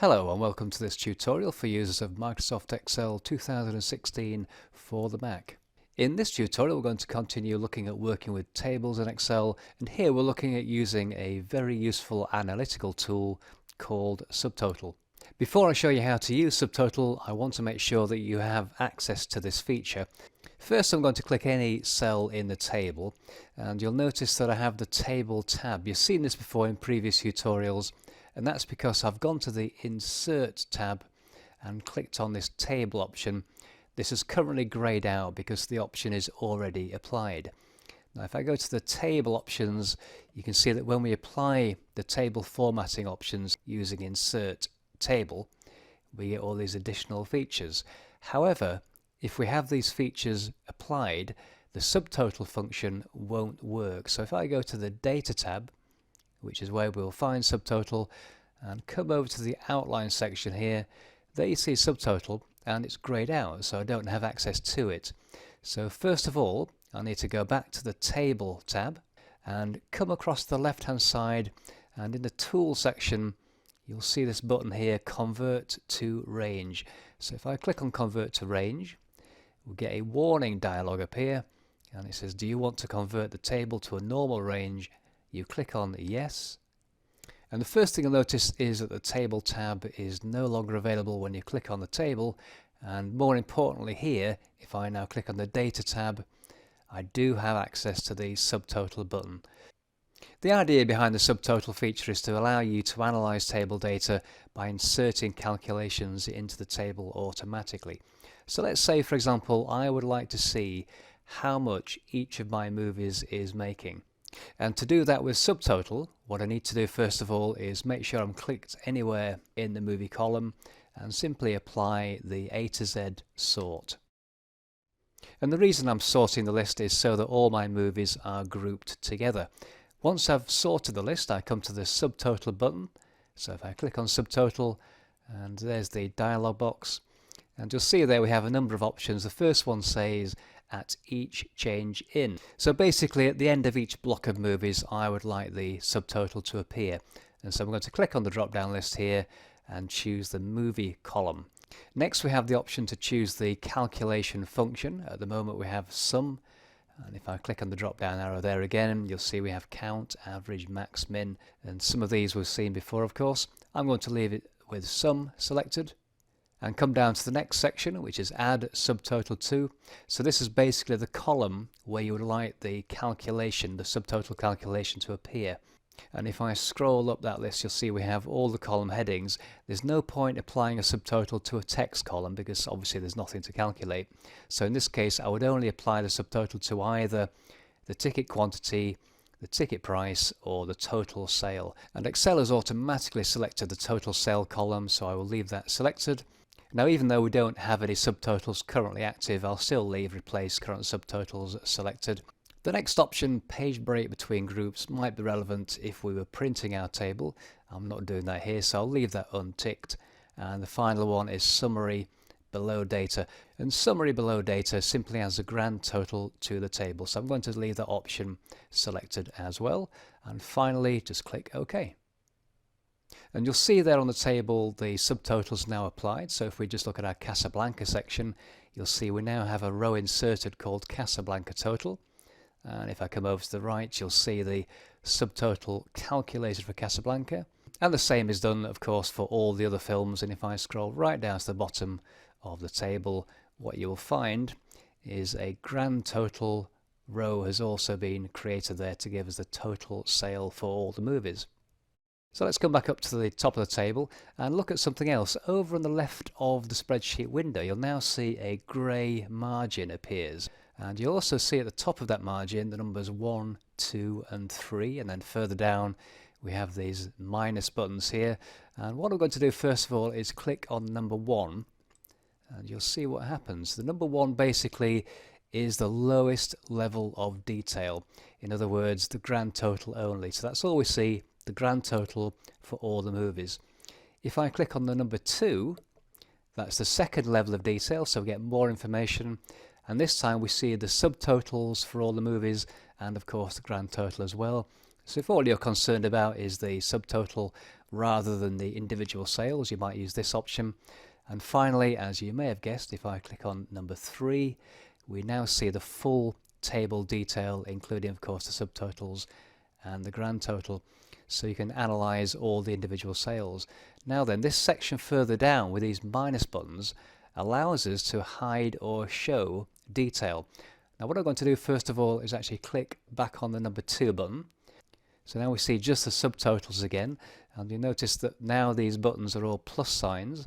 Hello and welcome to this tutorial for users of Microsoft Excel 2016 for the Mac. In this tutorial we're going to continue looking at working with tables in Excel, and here we're looking at using a very useful analytical tool called Subtotal. Before I show you how to use Subtotal, I want to make sure that you have access to this feature. First I'm going to click any cell in the table, and you'll notice that I have the Table tab. You've seen this before in previous tutorials, and that's because I've gone to the Insert tab and clicked on this Table option. This is currently greyed out because the option is already applied. Now if I go to the Table options, you can see that when we apply the table formatting options using Insert Table, we get all these additional features. However, if we have these features applied, the subtotal function won't work. So if I go to the Data tab, which is where we'll find subtotal, and come over to the outline section here, there you see subtotal and it's greyed out, so I don't have access to it. So first of all I need to go back to the Table tab and come across the left hand side, and in the Tool section you'll see this button here, Convert to Range. So if I click on Convert to Range, we'll get a warning dialog appear, and it says, do you want to convert the table to a normal range? You click on Yes, and the first thing you'll notice is that the Table tab is no longer available when you click on the table, and more importantly here, if I now click on the Data tab, I do have access to the Subtotal button. The idea behind the Subtotal feature is to allow you to analyze table data by inserting calculations into the table automatically. So let's say, for example, I would like to see how much each of my movies is making. And to do that with Subtotal, what I need to do first of all is make sure I'm clicked anywhere in the movie column and simply apply the A to Z sort. And the reason I'm sorting the list is so that all my movies are grouped together. Once I've sorted the list, I come to the Subtotal button. So if I click on Subtotal, and there's the dialog box, and you'll see there we have a number of options. The first one says at each change in. So basically at the end of each block of movies I would like the subtotal to appear, and so I'm going to click on the drop down list here and choose the movie column. Next we have the option to choose the calculation function. At the moment we have sum, and if I click on the drop down arrow there again, you'll see we have count, average, max, min, and some of these we've seen before of course. I'm going to leave it with sum selected and come down to the next section, which is add subtotal to. So this is basically the column where you would like the calculation, the subtotal calculation, to appear. And if I scroll up that list, you'll see we have all the column headings. There's no point applying a subtotal to a text column because obviously there's nothing to calculate. So in this case I would only apply the subtotal to either the ticket quantity, the ticket price, or the total sale. And Excel has automatically selected the total sale column, so I will leave that selected. Now even though we don't have any subtotals currently active, I'll still leave replace current subtotals selected. The next option, page break between groups, might be relevant if we were printing our table. I'm not doing that here, so I'll leave that unticked. And the final one is summary below data, and summary below data simply adds a grand total to the table, so I'm going to leave that option selected as well. And finally just click OK. And you'll see there on the table the subtotals now applied. So if we just look at our Casablanca section, you'll see we now have a row inserted called Casablanca total. And if I come over to the right, you'll see the subtotal calculated for Casablanca. And the same is done of course for all the other films. And if I scroll right down to the bottom of the table, what you will find is a grand total row has also been created there to give us the total sale for all the movies. So let's come back up to the top of the table and look at something else. Over on the left of the spreadsheet window, you'll now see a grey margin appears. And you'll also see at the top of that margin the numbers 1, 2 and 3, and then further down we have these minus buttons here. And what I'm going to do first of all is click on number 1, and you'll see what happens. The number 1 basically is the lowest level of detail. In other words, the grand total only. So that's all we see, the grand total for all the movies. If I click on the number 2, that's the second level of detail, so we get more information, and this time we see the subtotals for all the movies and of course the grand total as well. So if all you're concerned about is the subtotal rather than the individual sales, you might use this option. And finally, as you may have guessed, if I click on number 3, we now see the full table detail, including of course the subtotals and the grand total, so you can analyze all the individual sales. Now then, this section further down with these minus buttons allows us to hide or show detail. Now what I'm going to do first of all is actually click back on the number 2 button. So now we see just the subtotals again, and you notice that now these buttons are all plus signs.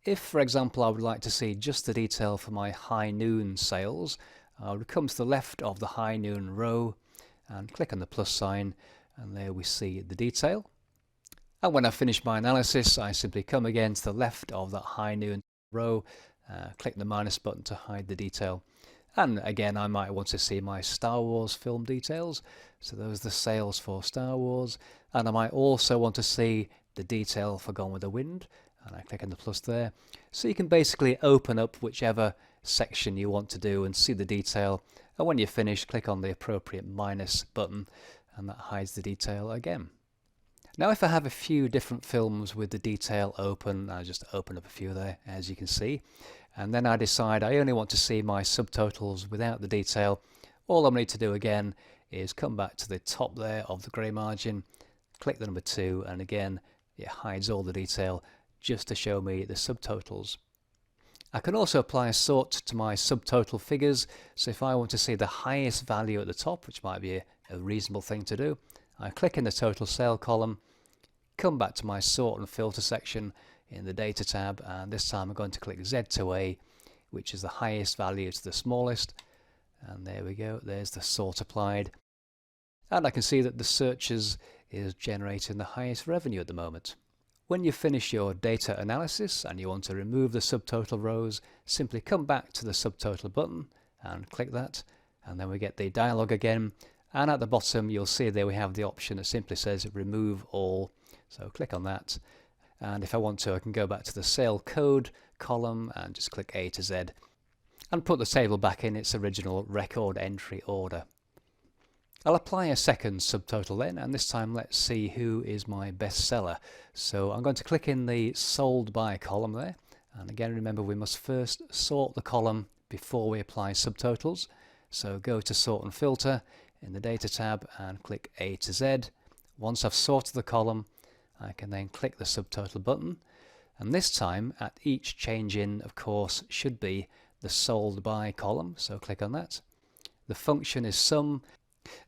If, for example, I would like to see just the detail for my high noon sales, I would come to the left of the high noon row and click on the plus sign, and there we see the detail. And when I finish my analysis, I simply come again to the left of that high noon row, click the minus button to hide the detail. And again, I might want to see my Star Wars film details. So those are the sales for Star Wars. And I might also want to see the detail for Gone with the Wind. And I click on the plus there. So you can basically open up whichever section you want to do and see the detail. And when you're finished, click on the appropriate minus button, and that hides the detail again. Now if I have a few different films with the detail open, I just open up a few there, as you can see. And then I decide I only want to see my subtotals without the detail. All I need to do again is come back to the top there of the grey margin, click the number 2, and again it hides all the detail just to show me the subtotals. I can also apply a sort to my subtotal figures, so if I want to see the highest value at the top, which might be a reasonable thing to do, I click in the total sale column, come back to my sort and filter section in the data tab, and this time I'm going to click Z to A, which is the highest value to the smallest, and there we go, there's the sort applied. And I can see that the searches is generating the highest revenue at the moment. When you finish your data analysis and you want to remove the subtotal rows, simply come back to the subtotal button and click that, and then we get the dialog again, and at the bottom you'll see there we have the option that simply says remove all, so click on that. And if I want to, I can go back to the sale code column and just click A to Z and put the table back in its original record entry order. I'll apply a second subtotal then, and this time let's see who is my best seller. So I'm going to click in the sold by column there, and again remember we must first sort the column before we apply subtotals. So go to sort and filter in the data tab and click A to Z. Once I've sorted the column, I can then click the subtotal button, and this time at each change in, of course, should be the sold by column, so click on that. The function is sum,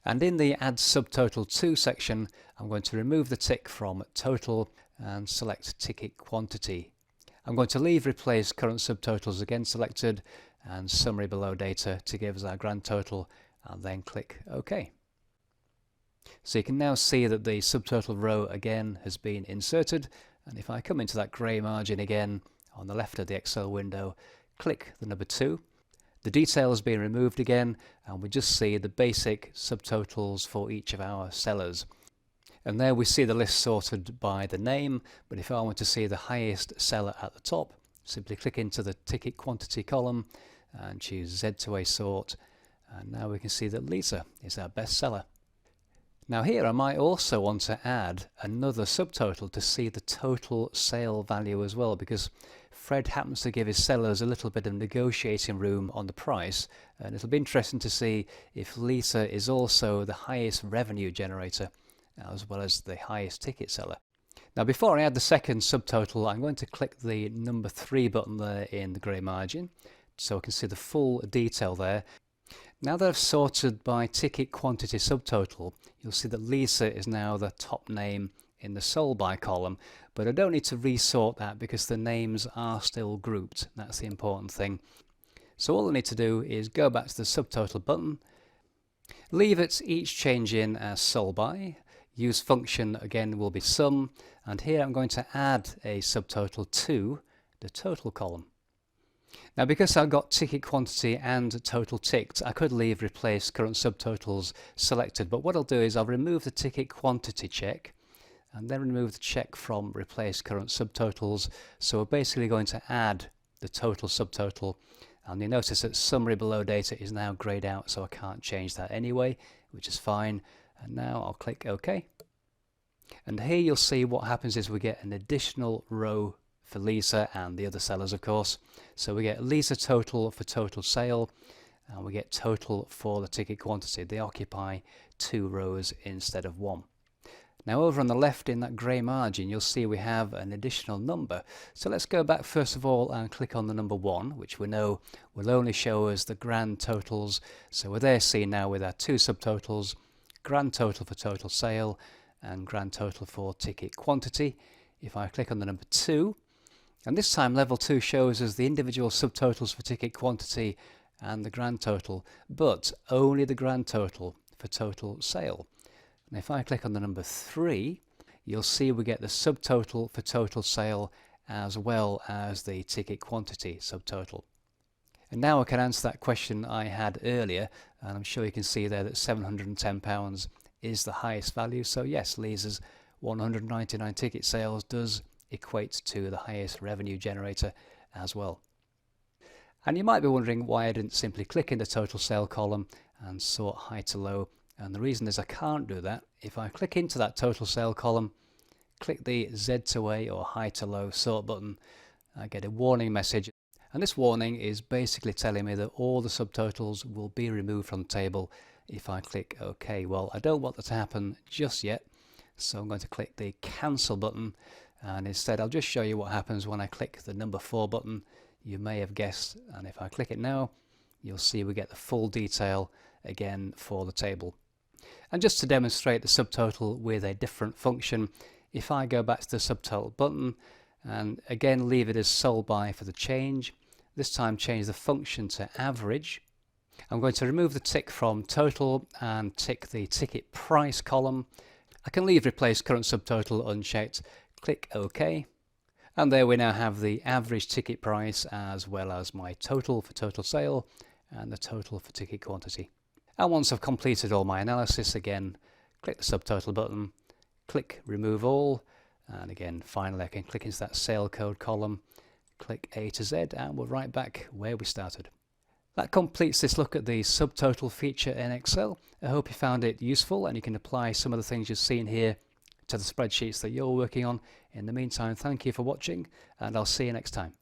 and in the add subtotal to section I'm going to remove the tick from total and select ticket quantity. I'm going to leave replace current subtotals again selected and summary below data to give us our grand total, and then click OK. So you can now see that the subtotal row again has been inserted, and if I come into that grey margin again on the left of the Excel window, click the number 2, the detail has been removed again, and we just see the basic subtotals for each of our sellers. And there we see the list sorted by the name, but if I want to see the highest seller at the top, simply click into the ticket quantity column and choose Z to A sort, and now we can see that Lisa is our best seller. Now here I might also want to add another subtotal to see the total sale value as well, because Fred happens to give his sellers a little bit of negotiating room on the price, and it'll be interesting to see if Lisa is also the highest revenue generator as well as the highest ticket seller. Now before I add the second subtotal, I'm going to click the number 3 button there in the grey margin so I can see the full detail there. Now that I've sorted by ticket quantity subtotal, you'll see that Lisa is now the top name in the sold by column, but I don't need to resort that because the names are still grouped. That's the important thing. So all I need to do is go back to the subtotal button, leave it each change in as sold by, use function again will be sum, and here I'm going to add a subtotal to the total column. Now because I've got ticket quantity and total ticked, I could leave replace current subtotals selected, but what I'll do is I'll remove the ticket quantity check and then remove the check from replace current subtotals. So we're basically going to add the total subtotal, and you notice that summary below data is now greyed out, so I can't change that anyway, which is fine. And now I'll click OK. And here you'll see what happens is we get an additional row for Lisa and the other sellers, of course. So we get Lisa total for total sale, and we get total for the ticket quantity. They occupy 2 rows instead of 1. Now over on the left in that grey margin, you'll see we have an additional number. So let's go back first of all and click on the number 1, which we know will only show us the grand totals. So we're there seen now with our 2 subtotals, grand total for total sale and grand total for ticket quantity. If I click on the number 2, and this time level 2 shows us the individual subtotals for ticket quantity and the grand total, but only the grand total for total sale. And if I click on the number 3, you'll see we get the subtotal for total sale as well as the ticket quantity subtotal. And now I can answer that question I had earlier, and I'm sure you can see there that £710 is the highest value. So yes, Lisa's 199 ticket sales does equate to the highest revenue generator as well. And you might be wondering why I didn't simply click in the total sale column and sort high to low. And the reason is I can't do that. If I click into that total sale column, click the Z to A or high to low sort button, I get a warning message. And this warning is basically telling me that all the subtotals will be removed from the table if I click OK. Well, I don't want that to happen just yet, so I'm going to click the cancel button, and instead I'll just show you what happens when I click the number 4 button. You may have guessed, and if I click it now, you'll see we get the full detail again for the table. And just to demonstrate the subtotal with a different function, if I go back to the subtotal button and again leave it as sold by for the change, this time change the function to average. I'm going to remove the tick from total and tick the ticket price column. I can leave replace current subtotal unchecked, click OK, and there we now have the average ticket price as well as my total for total sale and the total for ticket quantity. And once I've completed all my analysis, again click the subtotal button, click remove all, and again finally I can click into that sale code column, click A to Z, and we're right back where we started. That completes this look at the subtotal feature in Excel. I hope you found it useful and you can apply some of the things you've seen here to the spreadsheets that you're working on. In the meantime, thank you for watching, and I'll see you next time.